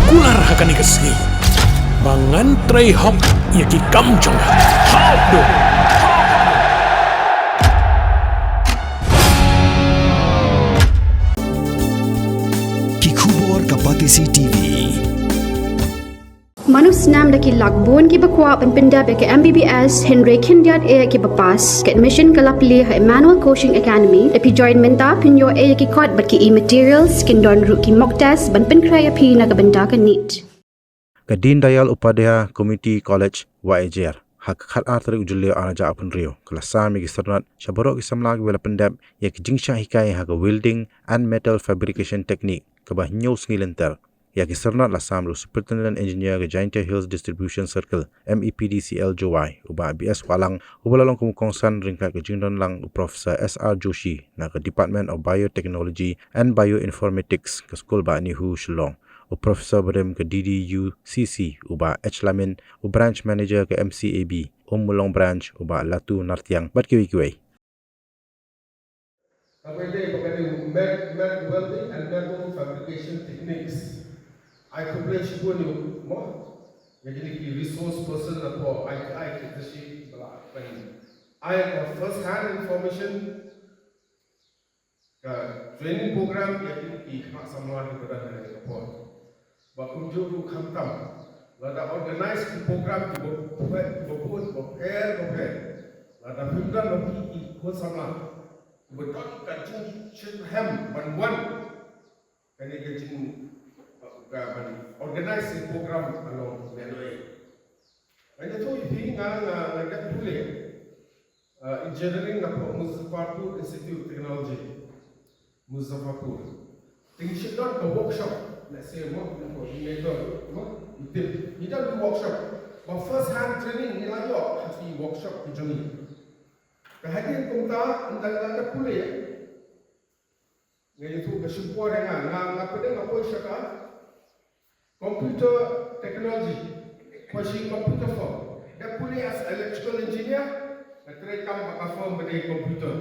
kular hakan ikasni. Bangan tray hok yaki kamjong. Hok do. Kikubor Kapatisi TV. Manus nam daki lakbon ki bakwa penpinda ke MBBS Henry Kjat ki bapas ke admission kalapli ha Emmanuel Coaching Academy epi join menta pinyo ki kot bat ki e-materials kindon ru ki mock test ban penkrai api na kabenda ka NEET. Kadin Dayal Upadhyaya Community College YAJR hak khat artri ujulio anaja apun rio kelasami ki sarnat shaborok ki Samla ki wala pendap ya ki Jinghikai hak welding and metal fabrication technique kabah nyos ngilenter ya ki sarnat la Samla Superintendent Engineer ke Giant Hills Distribution Circle MEPDCL Joy uba BS walang ubalalong kumukongsan ringkat ke jingdon lang Professor SR Joshi na ke Department of Biotechnology and Bioinformatics ke School ba Nihu Shillong o Professor Badem ke DDUCC uba H Lamin o Branch Manager ke MCAB Mulong Branch uba Latu Nartiang bat kiwi-kiwi. Welding and metal fabrication techniques. I accomplish one more. Jadi resource person atau I kita sih belakang. I have first-hand information. Training program yang kita Samla kita dah support. Bakunjung tu khantam. Lada organize program tu prepare. Lada pimpinan bagi ikut Samla. Betul kacung hem ban kani kacung organize program along Meloi. Hanya tu ini ngagat boleh engineering apa Muzaffarpur Institute Technology Muzaffarpur. Tinggi sedang ke workshop. Let's say what coordinator itu di workshop. But first hand training ni lagi hati workshop di joni. Kehadiran kumta anda kuliah. Ngayon tu kesimpuan dengan apa dengan apa syaka computer technology, machine computer firm. Dia kuliah as electrical engineer, try kam baka firm bagi komputer.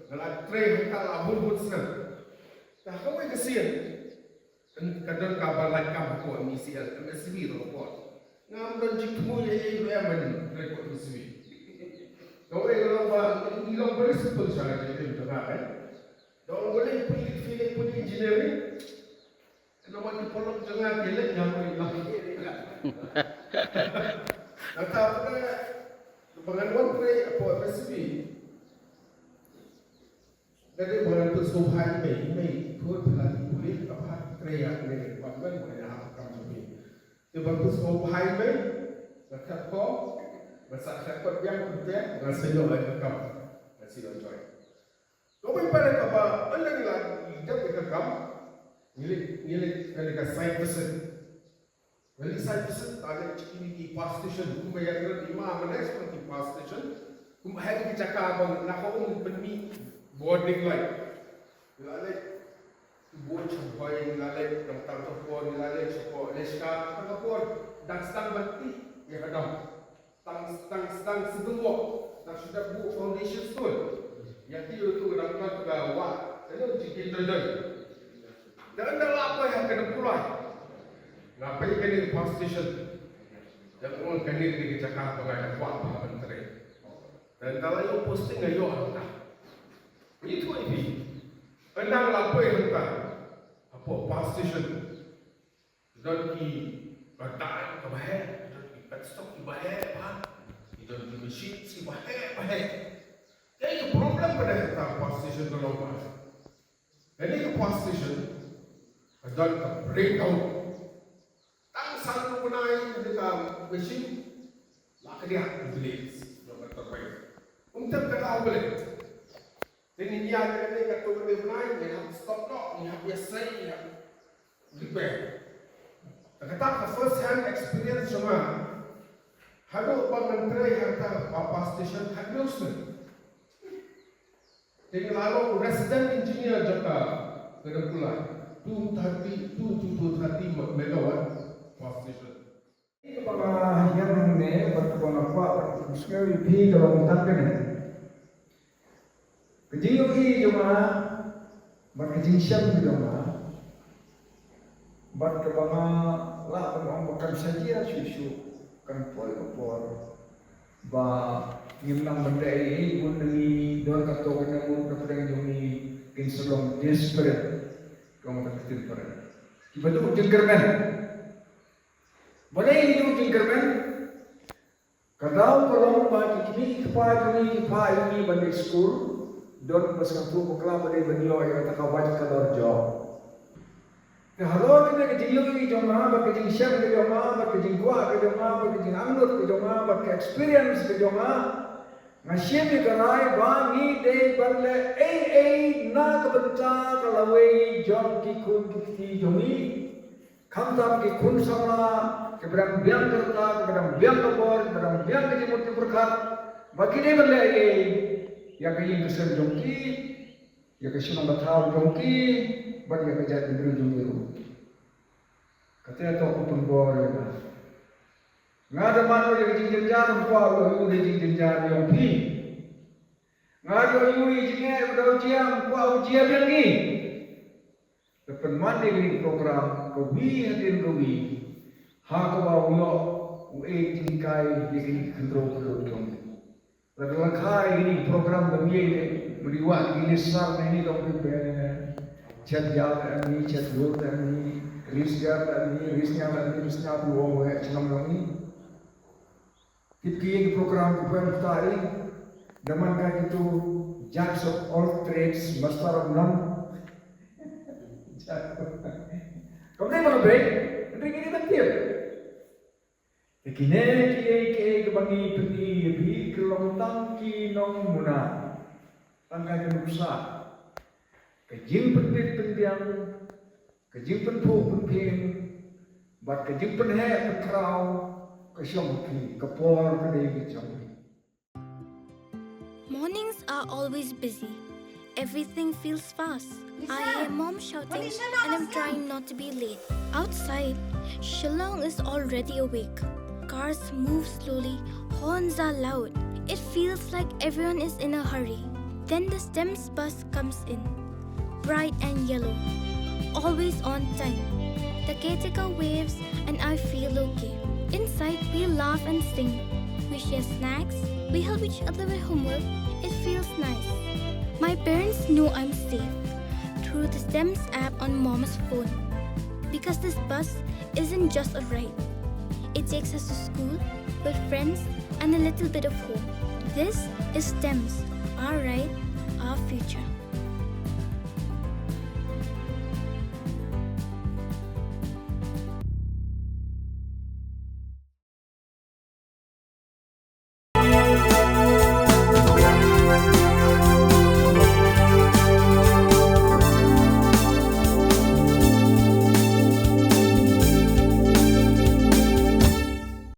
Kalau try hal abun senang. Dah kau yang kesian. Kadang kabar like kam ko MCL, MSB report. Ngam dan jikmu ya man report MSB. Kau kalau bilang berisipul saya jadi betul kan? Kalau boleh pilih engineering, kalau mau dipolong jangan pilih yang lagi. Nanti apa penganuan pre apa MSB? Jadi bukan tu sohai mai tu pelati boleh apa pre yang ni bukan banyak kamu ni. Sebab tu sohai mai dekat kau. Masa dapat yang kita ngasih lagi kam, ngasih lagi joy. Kau pada apa? Anda lagi kita kam, nilai ke 5%. Jadi 5% ada ini pass station. Kau bayar dengan 5 mana seperti pass station. Kau hari kita cakap bang, nak kau beri boarding light. Ïalade buat sampai ïalade tentang toko ïalade toko leska toko dan stang bati ya kadang. Stang sebelum tak sudah buat foundation stone. Yang itu tu dapat gawat. Jadi jika terjadi. Dan dalam apa yang kena pulai? Ngapai kena power station? Yang orang kena di Jakarta pengajar buat apa menteri. Dan kalau yang posting ayo hantar. Itu ini. Endang apa yang hantar? Apa power station? Dan ki batai kebahaya. Stok ibadah apa? Itu di mesin si bahe. Jadi problem pada kita power station dalam bahasa. Jadi power station ada breakdown. Tang satu benai dekat mesin, laki dia beli nomor terbaik. Untuk kita boleh. Jadi dia kata beli benai, dia harus stop lock, dia harus say, dia repair. Kata first hand experience semua. Halo Bang Menteri harta apa station Hadlosman. Jadi lalu resident engineer juga kena pula 230 megawatt power station. Ini para yang ni berkebun apa sekali pi kalau mungkin ni. Kejiyuki cuma berkejisian cuma bat ke banga la bang makan saja susu kan pol ba ngimnang benda ini pun ni don kato kena pun kepada ni insulong desperate kamu kata pada tiba tu jengkermen boleh itu jengkermen kalau bagi kini kepada ini balik school don pas kamu kelab dari beliau yang tak kawat kalau job. Kalau kita kejilung ni joma, bagi jingsham ke joma, bagi jingkua ke joma, bagi jingangut ke joma, bagi experience ke joma, ngasih ni kerai bangi deh balik na kebentar kalau jom kikun kiti jomi, kamtam kikun sama, keberang biang kerta, keberang biang kebor, keberang biang kejimut berkat, bagi deh balik ya kaya kesel jongki, ya kesunang batau jongki, bagi ya kejat diberi jongki. Katanya tu aku penggor ya. Ngada mana dia jinjinjan kuah lu dia jinjinjan jongki. Ngada yui jingai berau jiang kuah ujian lagi. Depan mandi ini program kobi hadir kobi. Ha ko bau yo Jinghikai di kontrol jongki. Lalu kai ini program demi ini meriwak ini sar ini dong Kjat ini Kjat ini risnya buang wek senang ini. Tipki program bukan tadi, zaman kan itu jacks of all trades master of none. Kemudian mana baik? Nanti ini penting. Kini ke bangi pergi kelontang kinong muna, tangga jenusa, kejing Pyntbit pendiang, kejing penpu penpin, bat kejing penhe penkrau, kesyongki, kepor kedai kecong. Mornings are always busy. Everything feels fast. I hear mom shouting and I'm trying not to be late. Outside, Shillong is already awake. Cars move slowly, horns are loud. It feels like everyone is in a hurry. Then the STEMS bus comes in, bright and yellow, always on time. The caretaker waves and I feel okay. Inside, we laugh and sing. We share snacks, we help each other with homework. It feels nice. My parents know I'm safe through the STEMS app on mom's phone. Because this bus isn't just a ride. It takes us to school with friends and a little bit of hope. This is STEMS, our ride, our future.